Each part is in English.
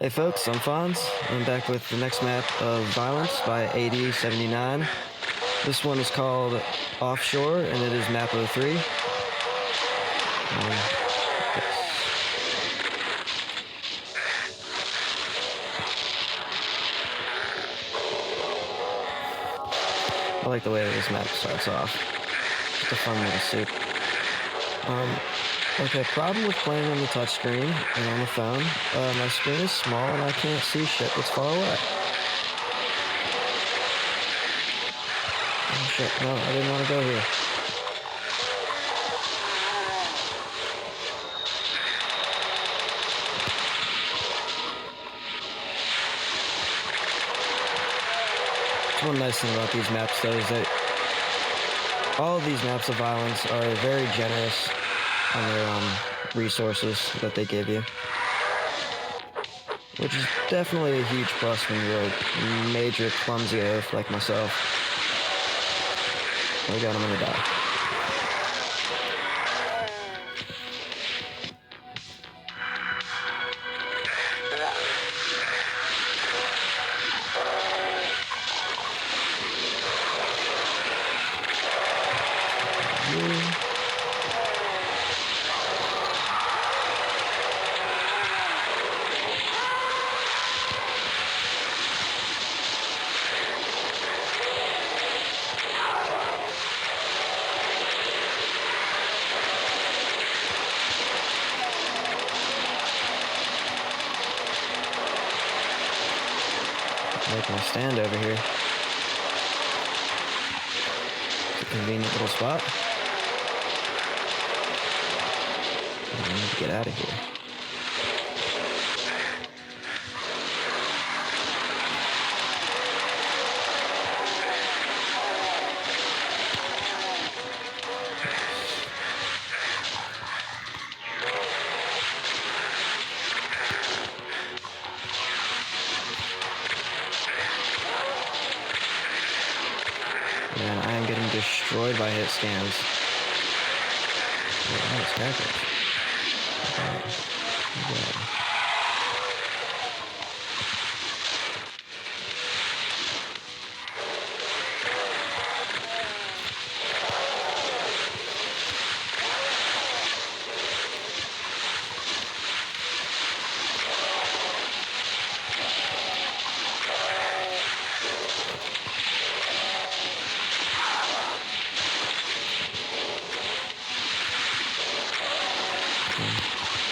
Hey folks, I'm Fonze. I'm back with the next map of Violence by AD79. This one is called Offshore, and it is Map03. I like the way this map starts off. Just a fun little soup. Okay, problem with playing on the touchscreen and on the phone. My screen is small and I can't see shit that's far away. Oh shit, no, I didn't want to go here. One nice thing about these maps though is that all of these maps of Violence are very generous on their resources that they give you, which is definitely a huge plus when you're a major clumsy oaf like myself. Oh god, I'm gonna die. Make my stand over here. It's a convenient little spot. I need to get out of here. Man, I am getting destroyed by hit scans. Oh, it's cacos. Okay.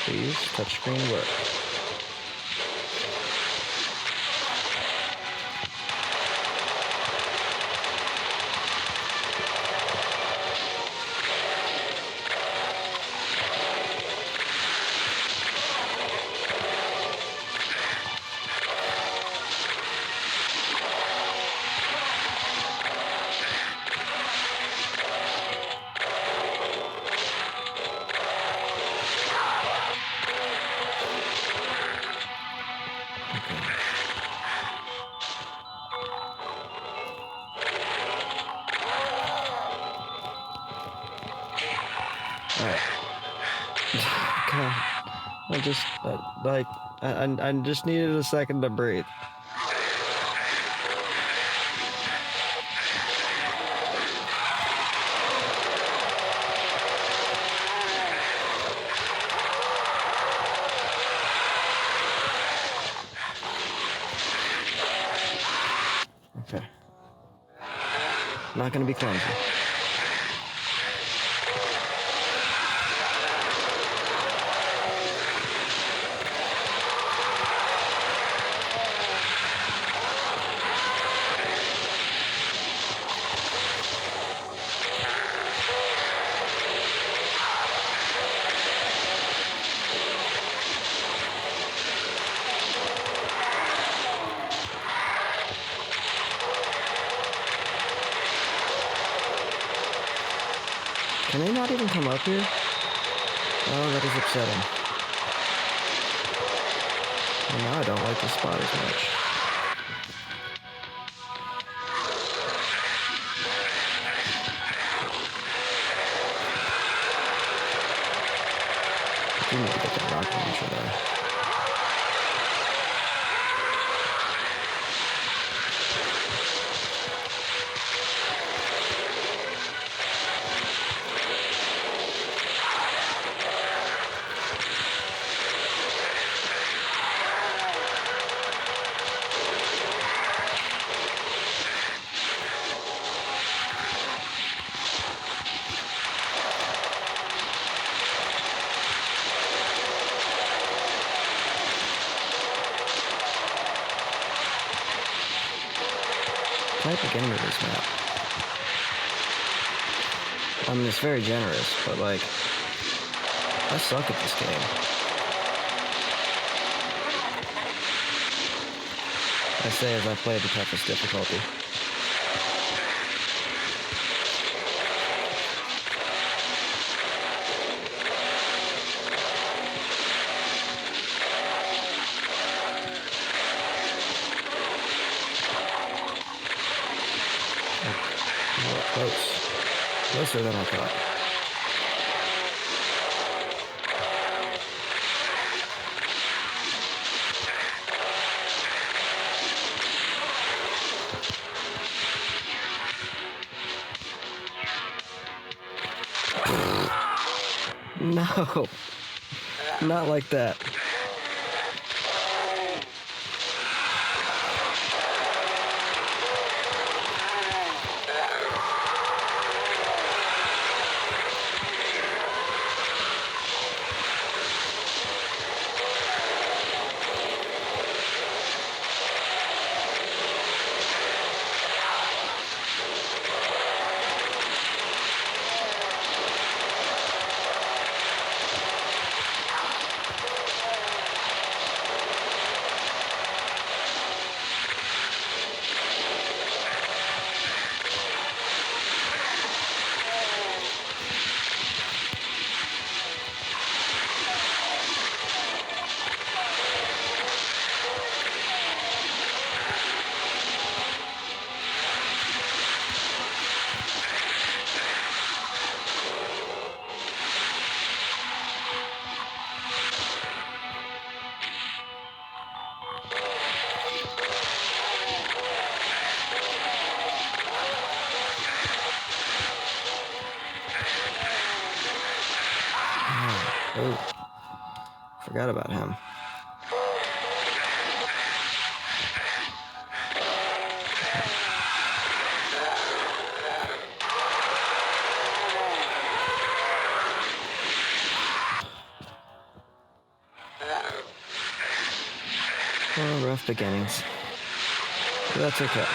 Please, touchscreen work. Alright. God. I just needed a second to breathe. Okay. Not gonna be clumsy. Can they not even come up here? Oh, that is upsetting. Well, now I don't like this spot as much. I do need to get that rocket launcher there. type of getting to this map? I mean, it's very generous, but like, I suck at this game. I say as I play the toughest difficulty. Close. Closer than I thought. No, not like that. Oh, forgot about him. Oh, rough beginnings. But that's okay.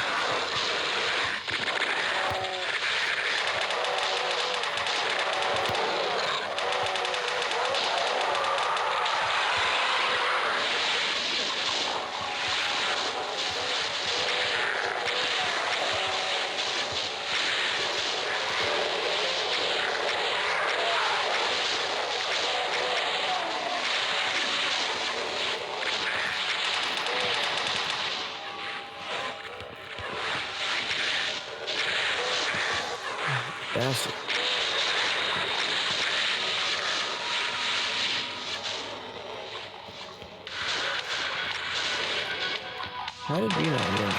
Bastard. How did you not hear me?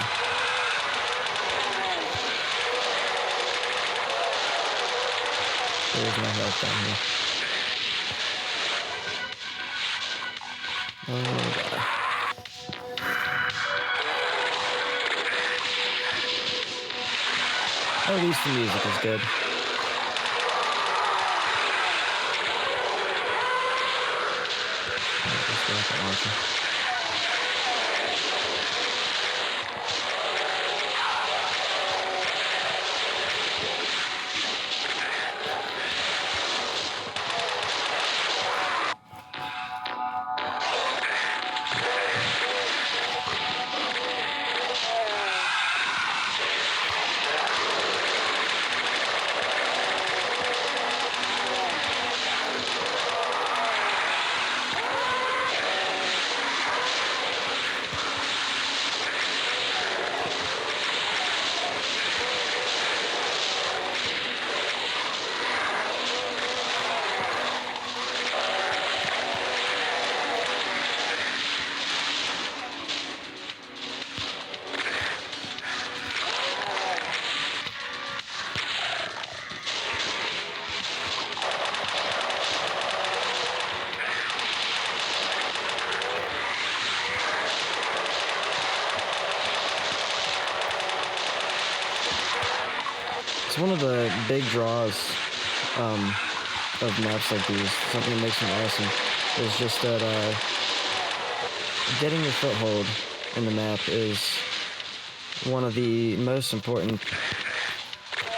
There's my health down here. Oh god. At least the music is good. One of the big draws of maps like these, something that makes them awesome, is just that getting your foothold in the map is one of the most important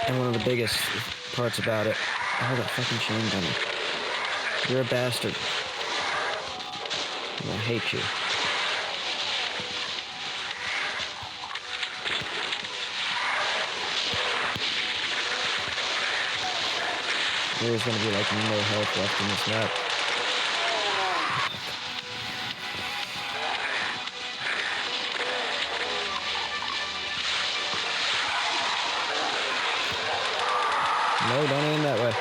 and one of the biggest parts about it. Oh, that fucking chain gunner. You're a bastard. I hate you. There's gonna be like no health left in this map. No, don't aim that way.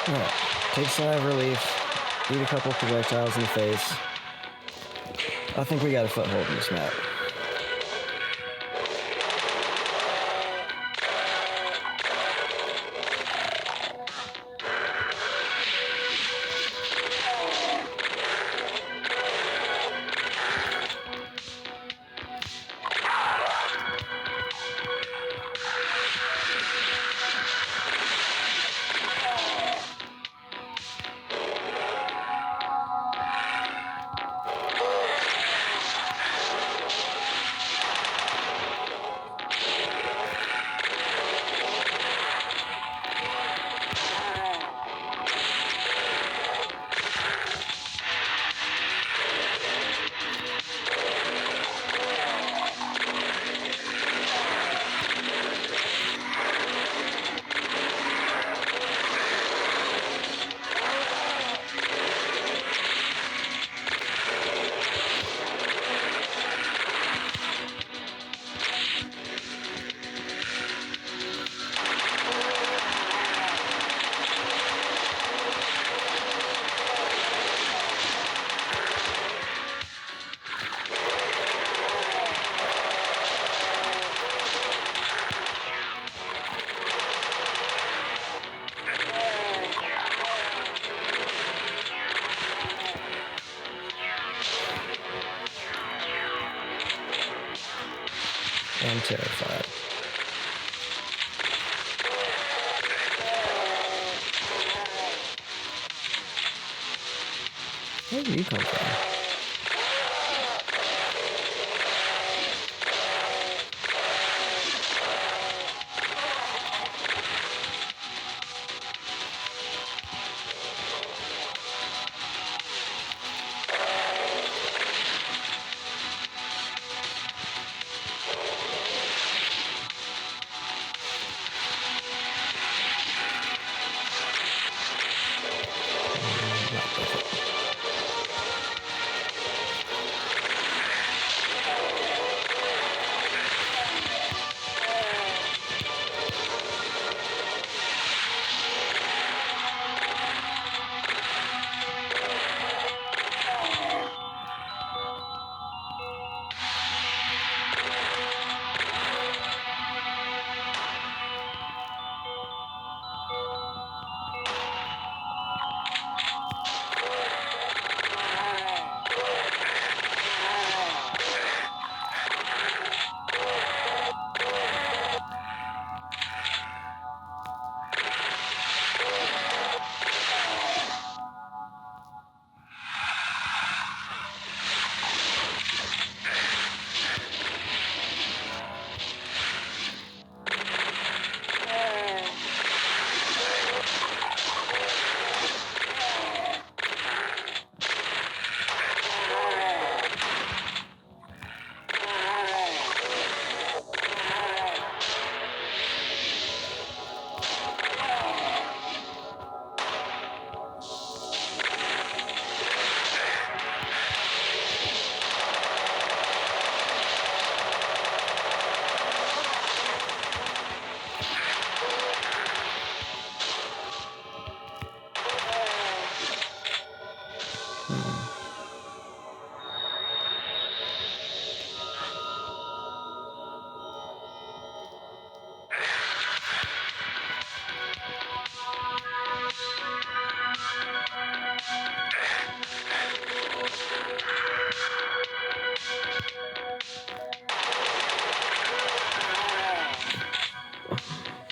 Alright, take a sigh of relief, eat a couple projectiles in the face. I think we got a foothold in this map. I'm terrified. Where did you come from?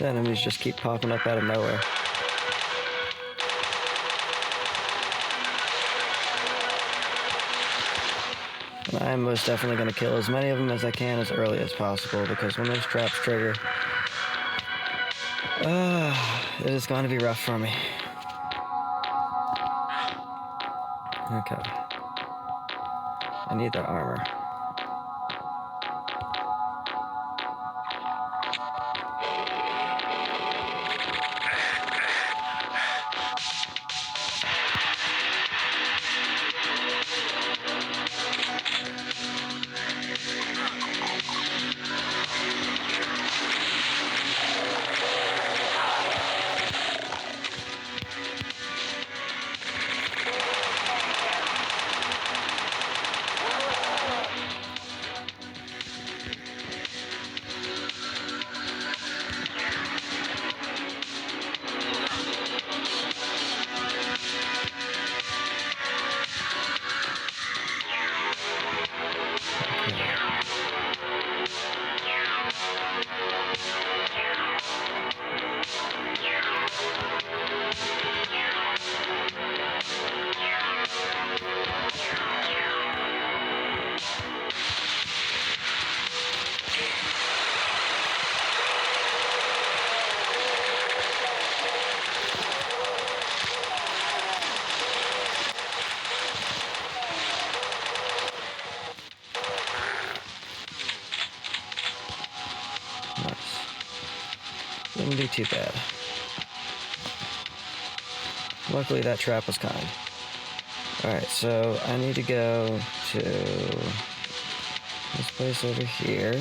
The enemies just keep popping up out of nowhere. And I am most definitely going to kill as many of them as I can as early as possible, because when those traps trigger, it is going to be rough for me. Okay. I need that armor. Wouldn't be too bad. Luckily, that trap was kind. Alright, so I need to go to this place over here.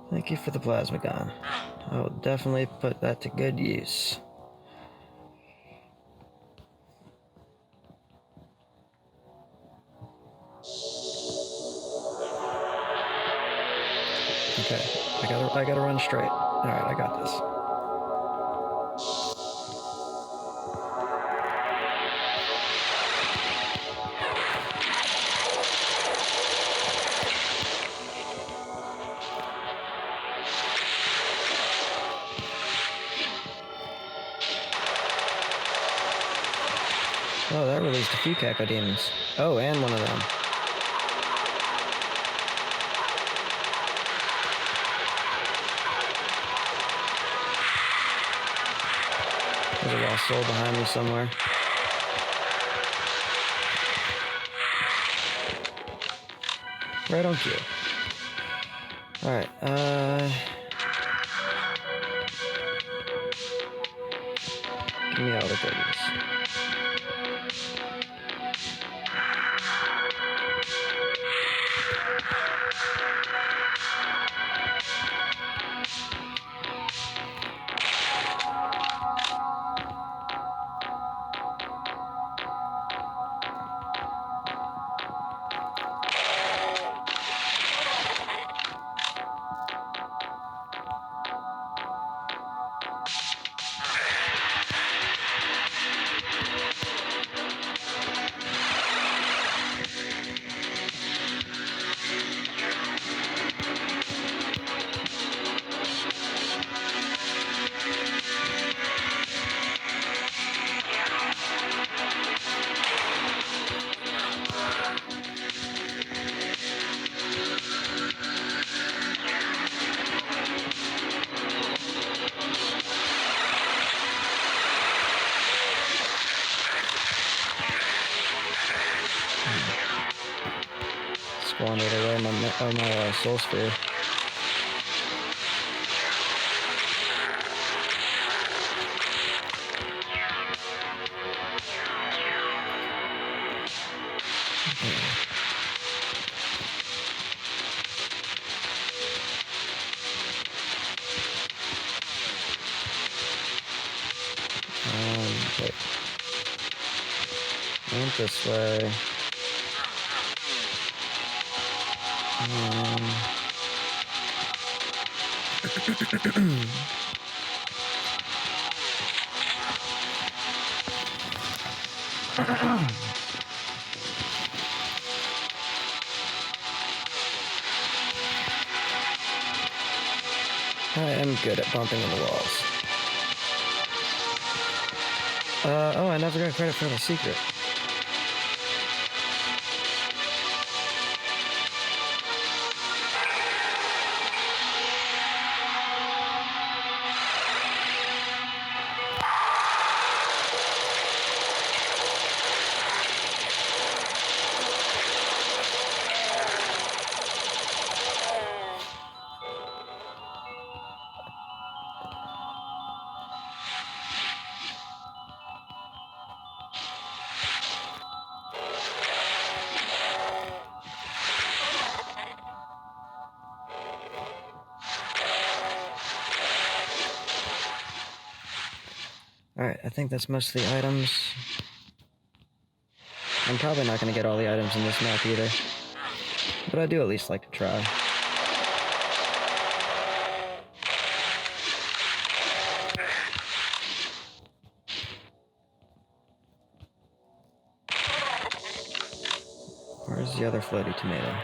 Thank you for the plasma gun. I will definitely put that to good use. Okay, I gotta run straight. Alright, I got this. Oh, that released a few caco demons. Oh, and one of them. There's a lost soul behind me somewhere. Right on cue. Alright, give me all the goodies. wandered away my soul sphere. Wait. I went this way. I am good at bumping into walls. Oh, I never got credit for the secret. Alright, I think that's most of the items. I'm probably not going to get all the items in this map either. But I do at least like to try. Where's the other floaty tomato?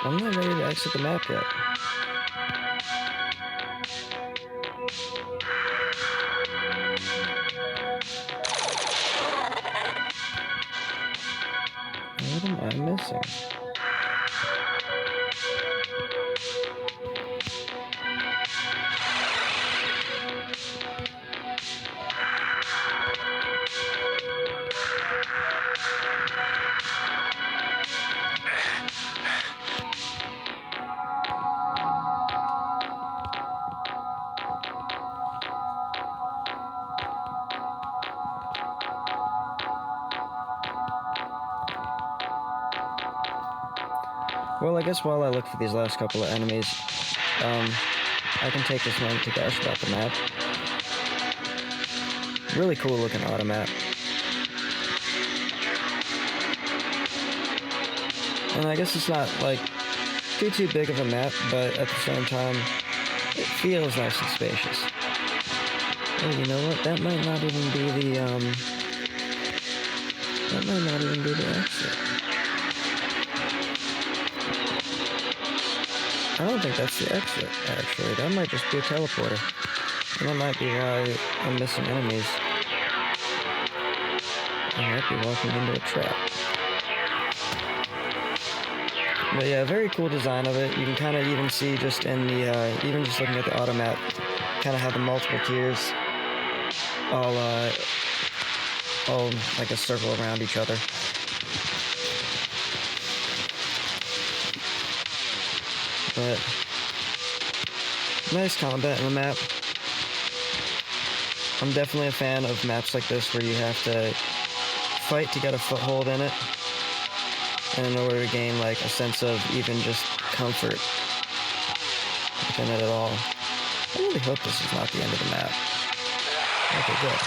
I'm not ready to exit the map yet. What am I missing? Well, I guess while I look for these last couple of enemies, I can take this moment to gush about the map. Really cool looking auto map. And I guess it's not, like, too big of a map, but at the same time, it feels nice and spacious. Oh, you know what? That might not even be the, exit. I don't think that's the exit, actually. That might just be a teleporter. And that might be why I'm missing enemies. I might be walking into a trap. But yeah, very cool design of it. You can kind of even see just in the, even just looking at the auto map, kind of have the multiple tiers all like a circle around each other. But nice combat in the map. I'm definitely a fan of maps like this where you have to fight to get a foothold in it, and in order to gain like a sense of even just comfort within it at all. I really hope this is not the end of the map. Okay, good.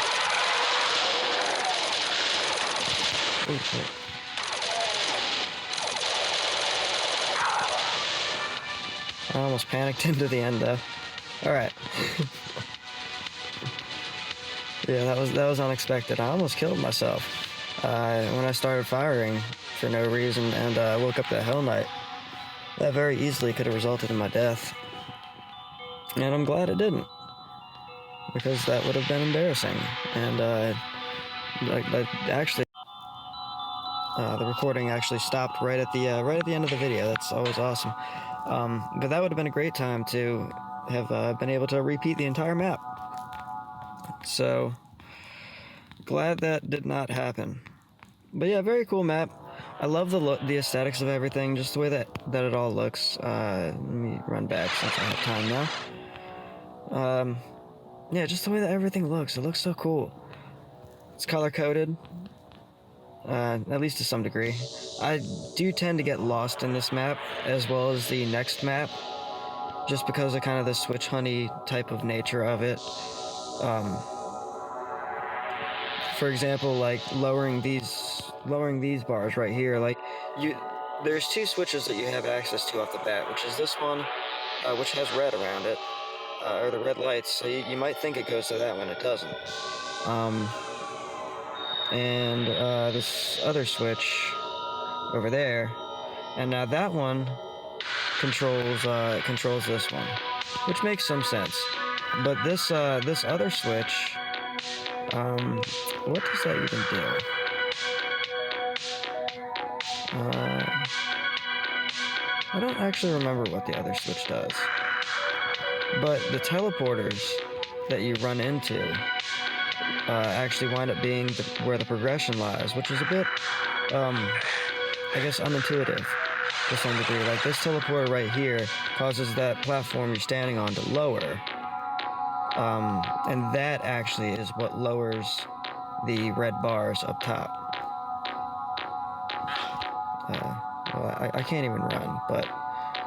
Ooh, shit. I almost panicked into the end though. Alright. Yeah, that was unexpected. I almost killed myself. when I started firing for no reason and woke up that Hell Knight. That very easily could have resulted in my death. And I'm glad it didn't, because that would have been embarrassing. And actually, the recording actually stopped right at the end of the video. That's always awesome. But that would have been a great time to have been able to repeat the entire map. So glad that did not happen. But yeah, very cool map. I love the aesthetics of everything, just the way that it all looks. Let me run back since I have time now. Yeah, just the way that everything looks. It looks so cool. It's color-coded, at least to some degree. I do tend to get lost in this map, as well as the next map, just because of kind of the switch honey type of nature of it. For example, like lowering these bars right here, like there's two switches that you have access to off the bat, which is this one, which has red around it, or the red lights, so you might think it goes to that one, it doesn't. And this other switch over there, and now that one controls this one, which makes some sense. But this other switch, what does that even do? I don't actually remember what the other switch does. But the teleporters that you run into actually wind up being where the progression lies, which is a bit, I guess, unintuitive to some degree. Like this teleporter right here causes that platform you're standing on to lower. And that actually is what lowers the red bars up top. Well, I can't even run, but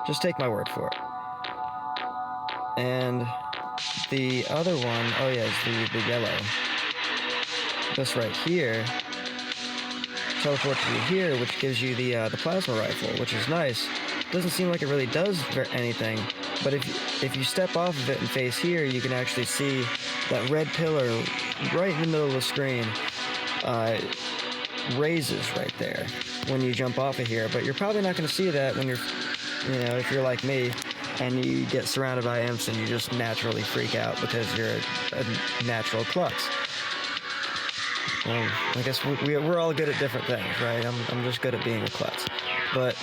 just take my word for it. And the other one, oh yeah, is the yellow. This right here teleports you here, which gives you the plasma rifle, which is nice. Doesn't seem like it really does anything, but if you step off of it and face here, you can actually see that red pillar right in the middle of the screen raises right there when you jump off of here. But you're probably not going to see that when if you're like me and you get surrounded by imps and you just naturally freak out because you're a natural klutz. Well, I guess we're all good at different things, right? I'm just good at being a klutz. But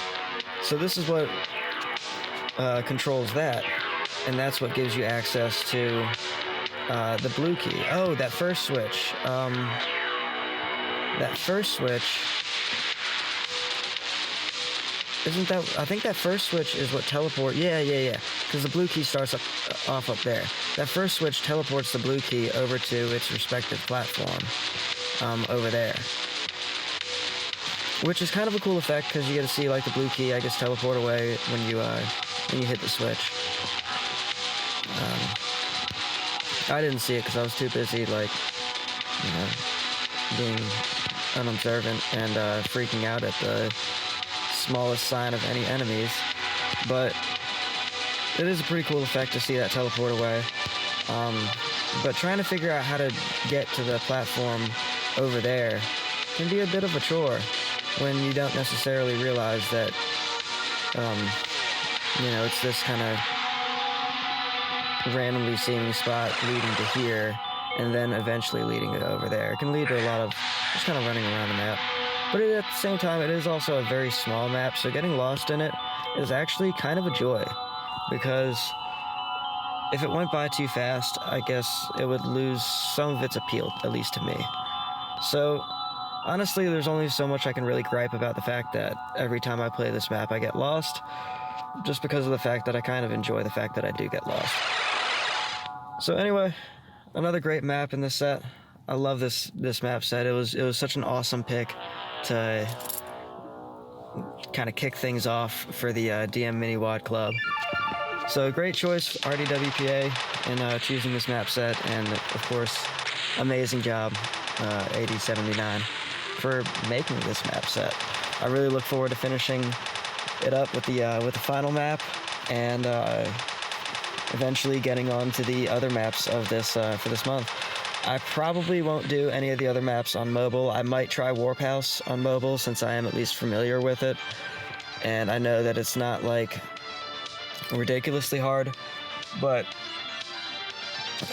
so this is what controls that, and that's what gives you access to the blue key. Oh, that first switch. That first switch, isn't that? I think that first switch is what teleport. Yeah. Because the blue key starts off up there. That first switch teleports the blue key over to its respective platform over there, which is kind of a cool effect because you get to see like the blue key, I guess, teleport away when you hit the switch. I didn't see it because I was too busy, like, being unobservant and freaking out at the smallest sign of any enemies. But it is a pretty cool effect to see that teleport away. But trying to figure out how to get to the platform over there can be a bit of a chore when you don't necessarily realize that, it's this kind of randomly seeming spot leading to here, and then eventually leading to over there. It can lead to a lot of just kind of running around the map. But at the same time, it is also a very small map, so getting lost in it is actually kind of a joy, because if it went by too fast, I guess it would lose some of its appeal, at least to me. So honestly, there's only so much I can really gripe about the fact that every time I play this map I get lost, just because of the fact that I kind of enjoy the fact that I do get lost. So anyway, another great map in this set. I love this map set. It was such an awesome pick to kind of kick things off for the DM Miniwad Club. So great choice, RDWPA, in choosing this map set, and of course, amazing job, AD79, for making this map set. I really look forward to finishing it up with the final map, and eventually getting on to the other maps of this for this month. I probably won't do any of the other maps on mobile. I might try Warp House on mobile since I am at least familiar with it. And I know that it's not like ridiculously hard, but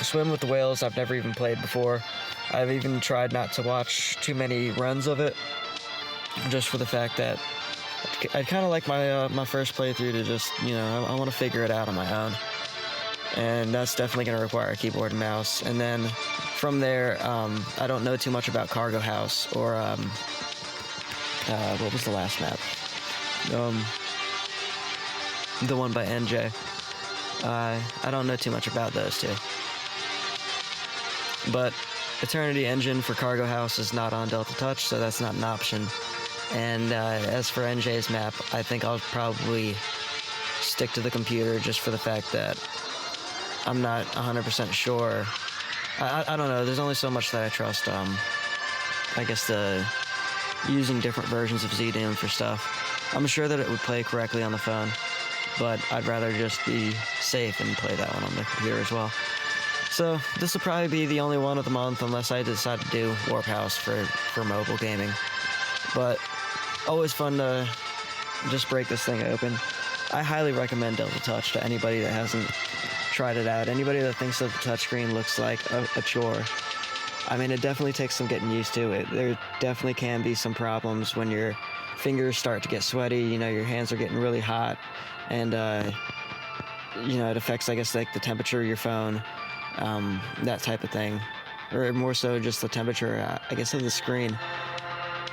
Swim with the Whales I've never even played before. I've even tried not to watch too many runs of it, just for the fact that I'd kind of like my first playthrough to just, I want to figure it out on my own. And that's definitely going to require a keyboard and mouse. And then from there, I don't know too much about Cargo House or, what was the last map? The one by NJ. I don't know too much about those two. But Eternity Engine for Cargo House is not on Delta Touch, so that's not an option. And as for NJ's map, I think I'll probably stick to the computer just for the fact that I'm not 100% sure. I don't know, there's only so much that I trust, I guess using different versions of ZDoom for stuff. I'm sure that it would play correctly on the phone, but I'd rather just be safe and play that one on the computer as well. So this will probably be the only one of the month unless I decide to do Warp House for mobile gaming. But always fun to just break this thing open. I highly recommend Delta Touch to anybody that hasn't tried it out. Anybody that thinks that the touchscreen looks like a chore. I mean, it definitely takes some getting used to it. There definitely can be some problems when your fingers start to get sweaty, your hands are getting really hot, and it affects, I guess, like the temperature of your phone, that type of thing, or more so just the temperature, I guess, of the screen.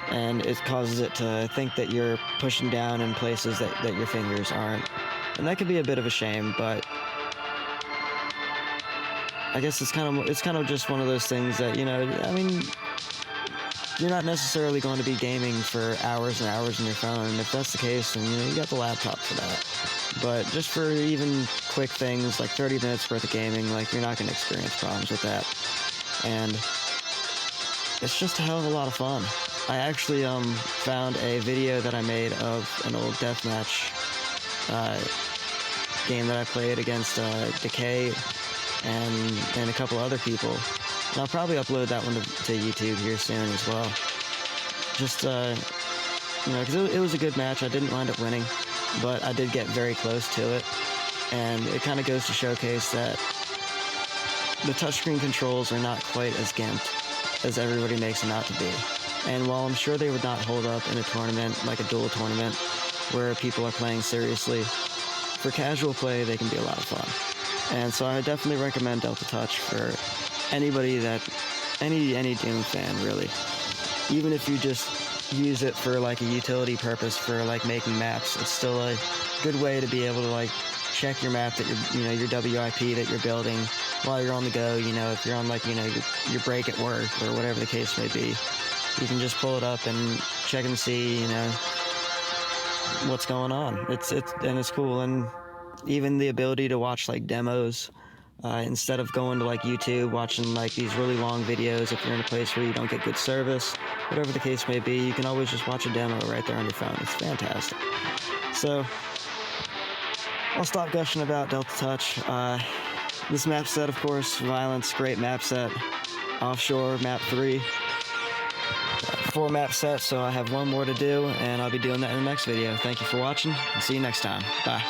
And it causes it to think that you're pushing down in places that your fingers aren't. And that could be a bit of a shame, but I guess it's kind of just one of those things that, I mean, you're not necessarily going to be gaming for hours and hours on your phone. And if that's the case, then, you got the laptop for that. But just for even quick things, like 30 minutes worth of gaming, like, you're not going to experience problems with that. And it's just a hell of a lot of fun. I actually found a video that I made of an old deathmatch game that I played against Decay and a couple other people. And I'll probably upload that one to YouTube here soon as well. Just, because it was a good match. I didn't wind up winning, but I did get very close to it. And it kind of goes to showcase that the touchscreen controls are not quite as gimped as everybody makes them out to be. And while I'm sure they would not hold up in a tournament, like a duel tournament, where people are playing seriously, for casual play, they can be a lot of fun. And so I definitely recommend Delta Touch for anybody any Doom fan, really. Even if you just use it for, like, a utility purpose for, like, making maps, it's still a good way to be able to, like, check your map that your WIP that you're building while you're on the go, if you're on, like, your break at work or whatever the case may be. You can just pull it up and check and see, what's going on. It's cool. And even the ability to watch, like, demos, instead of going to, like, YouTube, watching, like, these really long videos, if you're in a place where you don't get good service, whatever the case may be, you can always just watch a demo right there on your phone. It's fantastic. So, I'll stop gushing about Delta Touch. This map set, of course, Violence, great map set. Offshore, Map03. 4 map sets, so I have one more to do, and I'll be doing that in the next video. Thank you for watching, and see you next time. Bye.